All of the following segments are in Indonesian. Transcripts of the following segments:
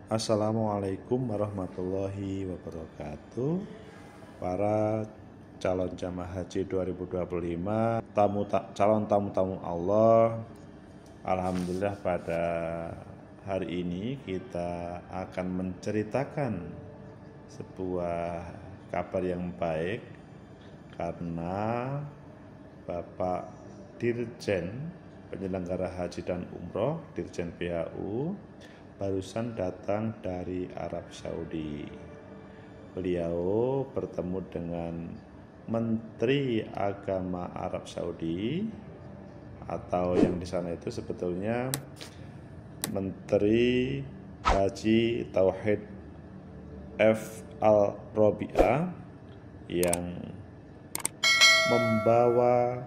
Assalamualaikum warahmatullahi wabarakatuh. Para calon jamaah haji 2025, calon tamu-tamu Allah. Alhamdulillah pada hari ini kita akan menceritakan sebuah kabar yang baik karena Bapak Dirjen Penyelenggara Haji dan Umroh, Dirjen PHU, barusan datang dari Arab Saudi. Beliau bertemu dengan Menteri Agama Arab Saudi, atau yang di sana itu sebetulnya Menteri Haji Tauhid F. Al-Robiah, yang membawa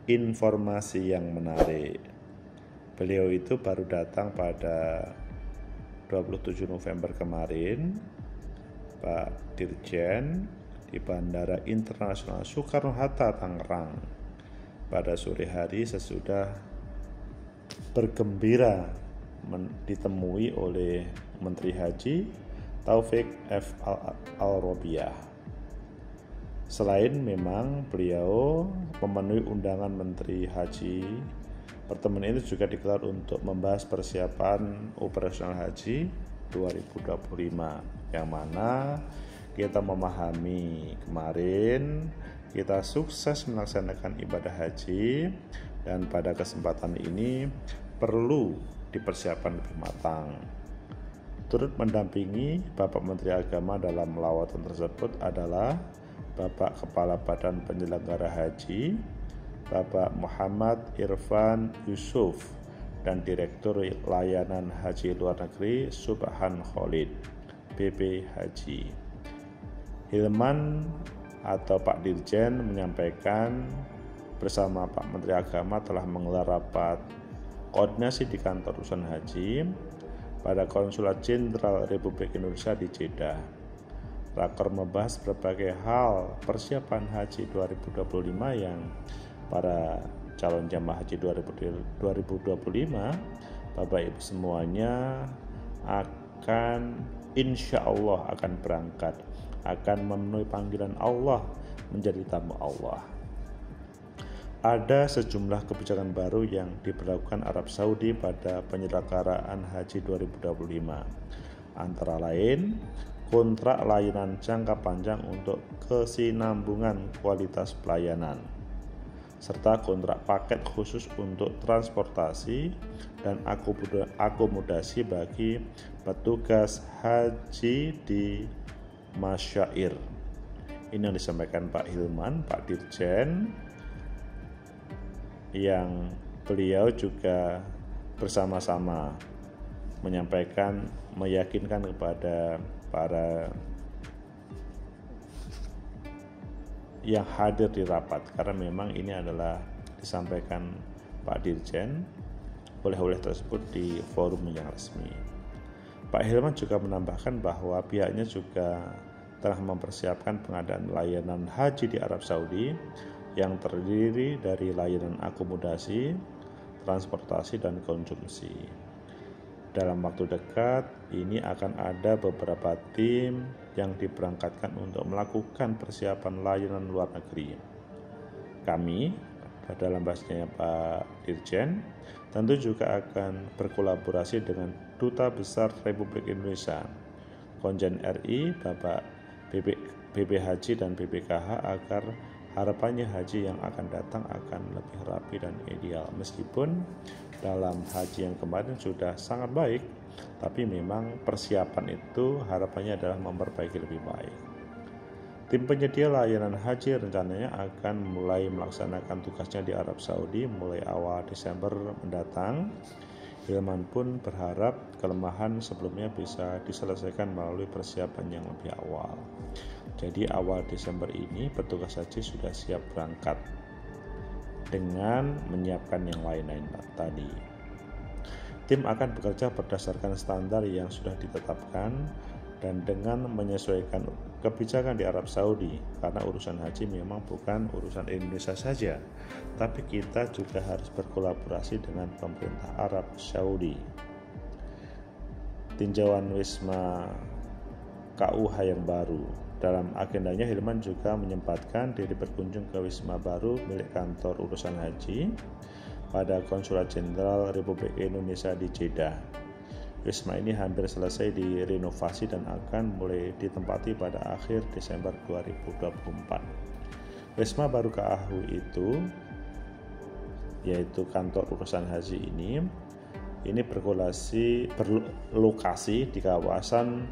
informasi yang menarik. Beliau itu baru datang pada 27 November kemarin, Pak Dirjen, di Bandara Internasional Soekarno-Hatta, Tangerang. Pada sore hari sesudah bergembira ditemui oleh Menteri Haji Taufik F. Al-Robiah. Selain memang beliau memenuhi undangan Menteri Haji, pertemuan ini juga digelar untuk membahas persiapan operasional haji 2025, yang mana kita memahami kemarin kita sukses melaksanakan ibadah haji, dan pada kesempatan ini perlu dipersiapkan lebih matang. Turut mendampingi Bapak Menteri Agama dalam lawatan tersebut adalah Bapak Kepala Badan Penyelenggara Haji, Bapak Muhammad Irfan Yusuf, dan Direktur Layanan Haji Luar Negeri Subhan Khalid, BP Haji. Hilman atau Pak Dirjen menyampaikan bersama Pak Menteri Agama telah menggelar rapat koordinasi di kantor urusan haji pada Konsulat Jenderal Republik Indonesia di Jeddah. Rakor membahas berbagai hal persiapan haji 2025 yang para calon jamaah haji 2025, Bapak Ibu semuanya akan insya Allah akan berangkat, akan memenuhi panggilan Allah menjadi tamu Allah. Ada sejumlah kebijakan baru yang diberlakukan Arab Saudi pada penyelenggaraan haji 2025. Antara lain, kontrak layanan jangka panjang untuk kesinambungan kualitas pelayanan, serta kontrak paket khusus untuk transportasi dan akomodasi bagi petugas haji di masyair. Ini yang disampaikan Pak Hilman, Pak Dirjen, yang beliau juga bersama-sama menyampaikan, meyakinkan kepada para yang hadir di rapat, karena memang ini adalah disampaikan Pak Dirjen oleh tersebut di forum yang resmi. Pak Hilman juga menambahkan bahwa pihaknya juga telah mempersiapkan pengadaan layanan haji di Arab Saudi yang terdiri dari layanan akomodasi, transportasi, dan konsumsi. Dalam waktu dekat ini akan ada beberapa tim yang diberangkatkan untuk melakukan persiapan layanan luar negeri. Kami, dalam bahasanya Pak Dirjen, tentu juga akan berkolaborasi dengan Duta Besar Republik Indonesia, Konjen RI, Bapak BP Haji dan BPKH, agar harapannya haji yang akan datang akan lebih rapi dan ideal. Meskipun dalam haji yang kemarin sudah sangat baik, tapi memang persiapan itu harapannya adalah memperbaiki lebih baik. Tim penyedia layanan haji rencananya akan mulai melaksanakan tugasnya di Arab Saudi mulai awal Desember mendatang. Hilman pun berharap kelemahan sebelumnya bisa diselesaikan melalui persiapan yang lebih awal. Jadi awal Desember ini petugas haji sudah siap berangkat dengan menyiapkan yang lain-lain tadi. Tim akan bekerja berdasarkan standar yang sudah ditetapkan dan dengan menyesuaikan kebijakan di Arab Saudi, karena urusan haji memang bukan urusan Indonesia saja, tapi kita juga harus berkolaborasi dengan pemerintah Arab Saudi. tinjauan Wisma KUH yang baru. Dalam agendanya, Hilman juga menyempatkan diri berkunjung ke Wisma baru milik kantor urusan haji pada Konsulat Jenderal Republik Indonesia di Jeddah. Wisma ini hampir selesai direnovasi dan akan mulai ditempati pada akhir Desember 2024. Wisma baru KUH itu, yaitu kantor urusan haji ini berlokasi di kawasan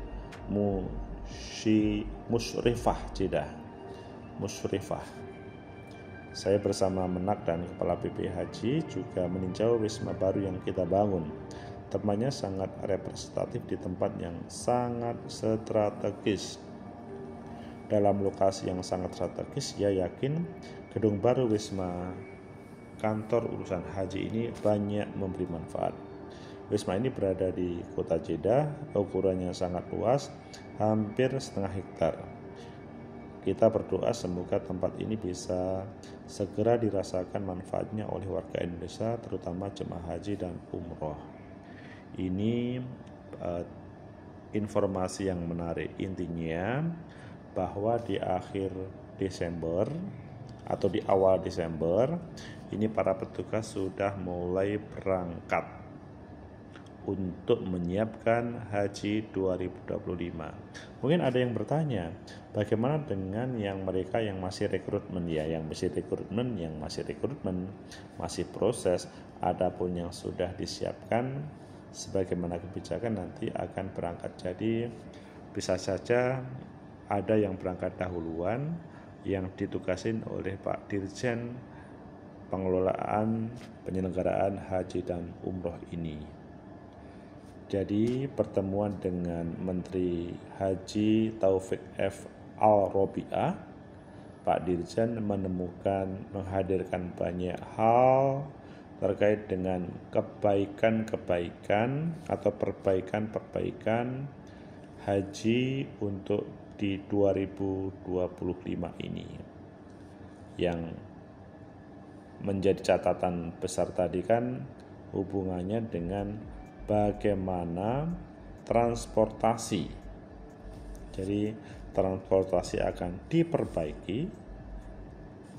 Musrifah Jeddah. Saya bersama Menak dan Kepala BP Haji juga meninjau wisma baru yang kita bangun. Tempatnya sangat representatif di tempat yang sangat strategis. Dalam lokasi yang sangat strategis, ia yakin gedung baru wisma kantor urusan haji ini banyak memberi manfaat. Wisma ini berada di kota Jeddah, ukurannya sangat luas, hampir setengah hektar. Kita berdoa semoga tempat ini bisa segera dirasakan manfaatnya oleh warga Indonesia, terutama jemaah haji dan umroh. Ini informasi yang menarik. Intinya bahwa di akhir Desember atau di awal Desember ini para petugas sudah mulai berangkat untuk menyiapkan haji 2025. Mungkin ada yang bertanya, bagaimana dengan mereka yang masih rekrutmen? Ya, yang masih rekrutmen masih proses. Adapun yang sudah disiapkan sebagaimana kebijakan nanti akan berangkat. Jadi bisa saja ada yang berangkat dahuluan yang ditugasin oleh Pak Dirjen pengelolaan penyelenggaraan haji dan umroh ini. Jadi pertemuan dengan Menteri Haji Taufik F. Al-Robi'ah, Pak Dirjen menghadirkan banyak hal terkait dengan kebaikan-kebaikan atau perbaikan-perbaikan haji untuk di 2025 ini. Yang menjadi catatan besar tadi kan hubungannya dengan bagaimana transportasi. Jadi transportasi akan diperbaiki,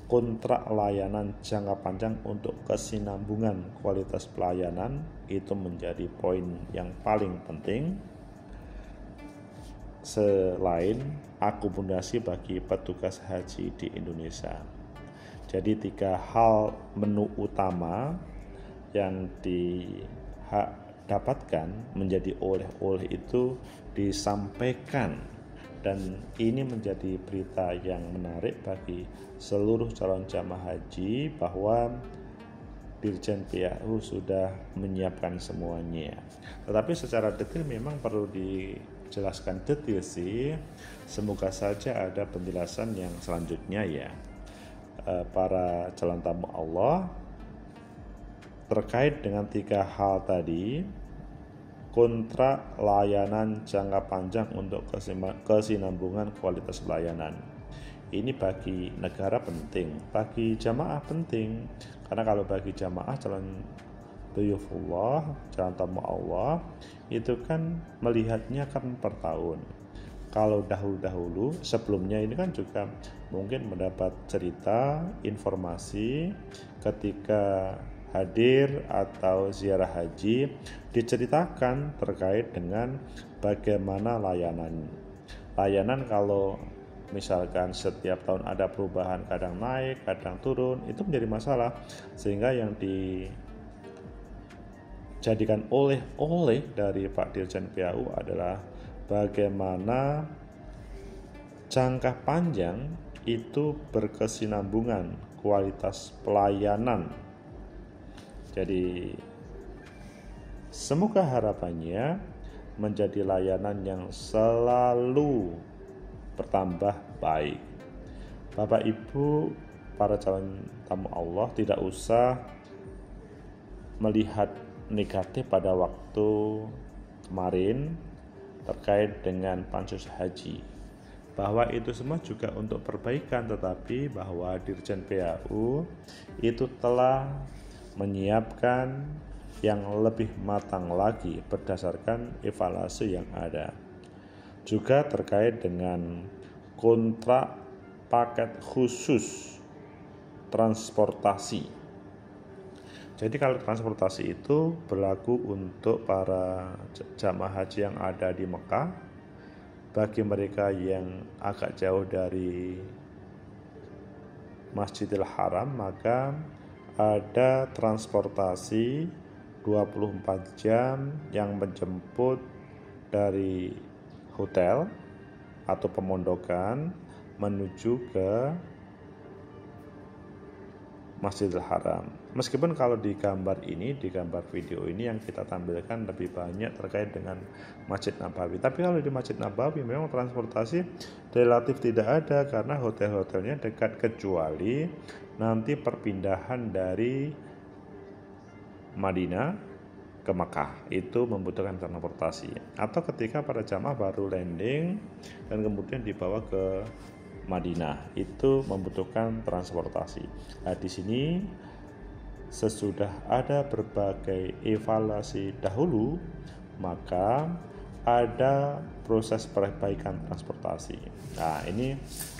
kontrak layanan jangka panjang untuk kesinambungan kualitas pelayanan itu menjadi poin yang paling penting selain akomodasi bagi petugas haji di Indonesia. Jadi 3 hal menu utama yang dapatkan menjadi oleh-oleh itu disampaikan, dan ini menjadi berita yang menarik bagi seluruh calon jamaah haji bahwa Dirjen PAU sudah menyiapkan semuanya. Tetapi secara detail memang perlu dijelaskan detail sih. Semoga saja ada penjelasan yang selanjutnya ya. Para calon tamu Allah terkait dengan 3 hal tadi, kontrak layanan jangka panjang untuk kesinambungan kualitas pelayanan. Ini bagi negara penting, bagi jamaah penting, karena kalau bagi jamaah calon duyufullah, calon tamu Allah, itu kan melihatnya kan per tahun. Kalau dahulu sebelumnya ini kan juga mungkin mendapat cerita, informasi ketika hadir atau ziarah haji, diceritakan terkait dengan bagaimana layanan kalau misalkan setiap tahun ada perubahan, kadang naik, kadang turun, itu menjadi masalah, sehingga yang dijadikan oleh dari Pak Dirjen PAU adalah bagaimana jangka panjang itu berkesinambungan kualitas pelayanan. Jadi semoga harapannya menjadi layanan yang selalu bertambah baik. Bapak Ibu, para calon tamu Allah tidak usah melihat negatif pada waktu kemarin terkait dengan pansus haji, bahwa itu semua juga untuk perbaikan, tetapi bahwa Dirjen PAU itu telah menyiapkan yang lebih matang lagi berdasarkan evaluasi yang ada. Juga terkait dengan kontrak paket khusus transportasi. Jadi kalau transportasi itu berlaku untuk para jamaah haji yang ada di Mekah. Bagi mereka yang agak jauh dari Masjidil Haram, maka ada transportasi 24 jam yang menjemput dari hotel atau pemondokan menuju ke Masjidil Haram. Meskipun kalau di gambar video ini yang kita tampilkan lebih banyak terkait dengan Masjid Nabawi. Tapi kalau di Masjid Nabawi memang transportasi relatif tidak ada karena hotel-hotelnya dekat, kecuali nanti perpindahan dari Madinah ke Makkah itu membutuhkan transportasi. Atau ketika para jamaah baru landing dan kemudian dibawa ke Madinah, itu membutuhkan transportasi. Nah, di sini sesudah ada berbagai evaluasi dahulu, maka ada proses perbaikan transportasi. Nah, ini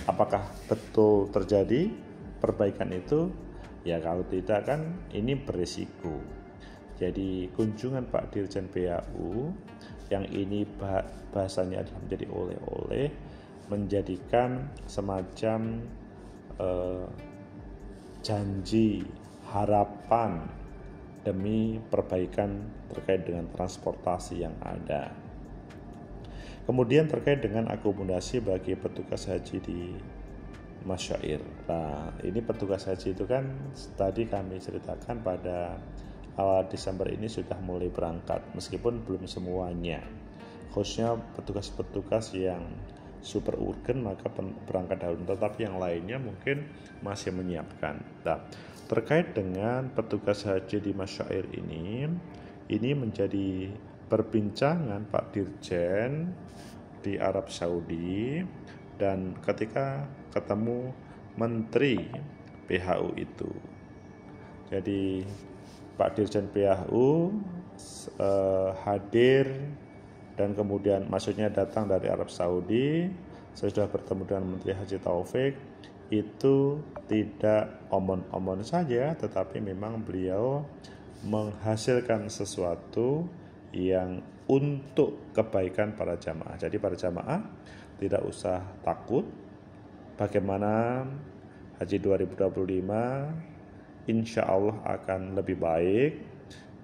apakah betul terjadi perbaikan itu? Ya, kalau tidak kan ini berisiko. Jadi kunjungan Pak Dirjen PAU yang ini bahasanya adalah menjadi oleh-oleh, menjadikan semacam janji harapan demi perbaikan terkait dengan transportasi yang ada. Kemudian terkait dengan akomodasi bagi petugas haji di Masyair. Nah, ini petugas haji itu kan tadi kami ceritakan pada awal Desember ini sudah mulai berangkat, meskipun belum semuanya. Khususnya petugas-petugas yang super urgen maka berangkat dahulu, tetapi yang lainnya mungkin masih menyiapkan. Nah, terkait dengan petugas haji di Masyair ini menjadi perbincangan Pak Dirjen di Arab Saudi, dan ketika ketemu Menteri PHU itu, jadi Pak Dirjen PHU hadir dan kemudian maksudnya datang dari Arab Saudi. Saya sudah bertemu dengan Menteri Haji Taufik, itu tidak omon-omon saja, tetapi memang beliau menghasilkan sesuatu yang untuk kebaikan para jamaah. Jadi para jamaah tidak usah takut bagaimana Haji 2025 insya Allah akan lebih baik,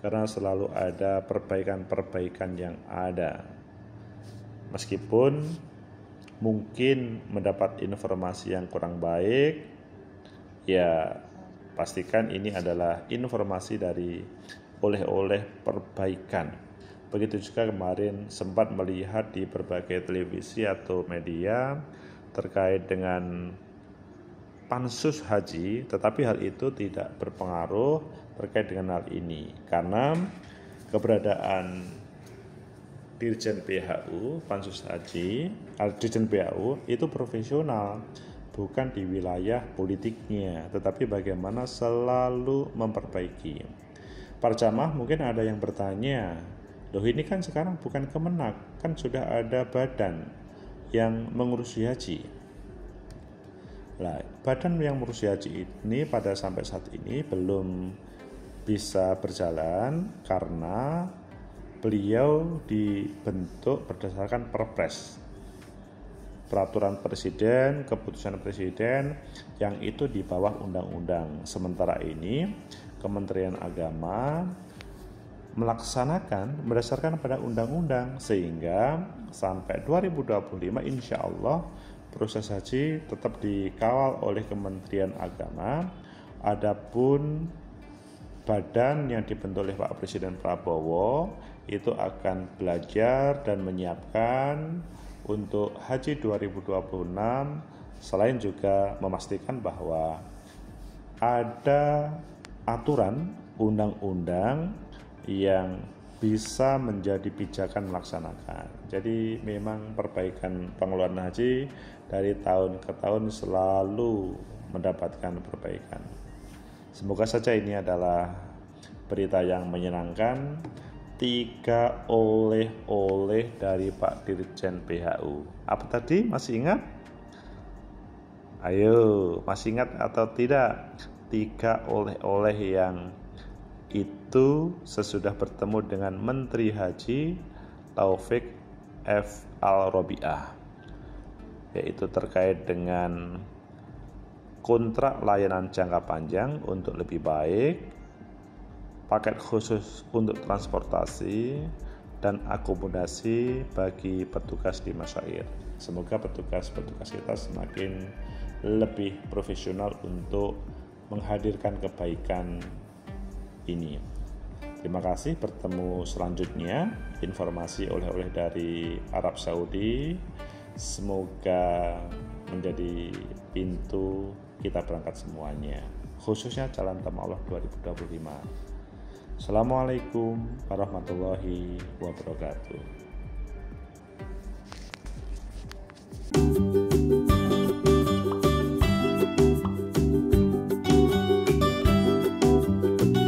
karena selalu ada perbaikan-perbaikan yang ada. Meskipun mungkin mendapat informasi yang kurang baik, ya pastikan ini adalah informasi dari oleh-oleh perbaikan. Begitu juga kemarin sempat melihat di berbagai televisi atau media terkait dengan pansus haji, tetapi hal itu tidak berpengaruh terkait dengan hal ini, karena keberadaan Dirjen PHU, pansus haji, Dirjen PHU itu profesional, bukan di wilayah politiknya, tetapi bagaimana selalu memperbaiki. Para jamaah mungkin ada yang bertanya, loh ini kan sekarang bukan Kemenak, kan sudah ada badan yang mengurusi haji. Nah, badan yang mengurusi haji ini pada sampai saat ini belum bisa berjalan karena beliau dibentuk berdasarkan Perpres, peraturan presiden, keputusan presiden yang itu di bawah undang-undang. Sementara ini Kementerian Agama melaksanakan berdasarkan pada undang-undang, sehingga sampai 2025 insya Allah proses haji tetap dikawal oleh Kementerian Agama. Adapun badan yang dibentuk oleh Pak Presiden Prabowo itu akan belajar dan menyiapkan untuk haji 2026, selain juga memastikan bahwa ada aturan undang-undang yang bisa menjadi pijakan melaksanakan. Jadi memang perbaikan pengelolaan haji dari tahun ke tahun selalu mendapatkan perbaikan. Semoga saja ini adalah berita yang menyenangkan, 3 oleh-oleh dari Pak Dirjen PHU. Apa tadi? Masih ingat? Ayo, masih ingat atau tidak? 3 oleh-oleh yang itu sesudah bertemu dengan Menteri Haji Taufik F. Al-Robiah, yaitu terkait dengan kontrak layanan jangka panjang untuk lebih baik, paket khusus untuk transportasi, dan akomodasi bagi petugas di masyair. Semoga petugas-petugas kita semakin lebih profesional untuk menghadirkan kebaikan ini. Terima kasih, bertemu selanjutnya. Informasi oleh-oleh dari Arab Saudi semoga menjadi pintu kita berangkat semuanya, khususnya Jalan Tama Allah 2025. Assalamualaikum warahmatullahi wabarakatuh.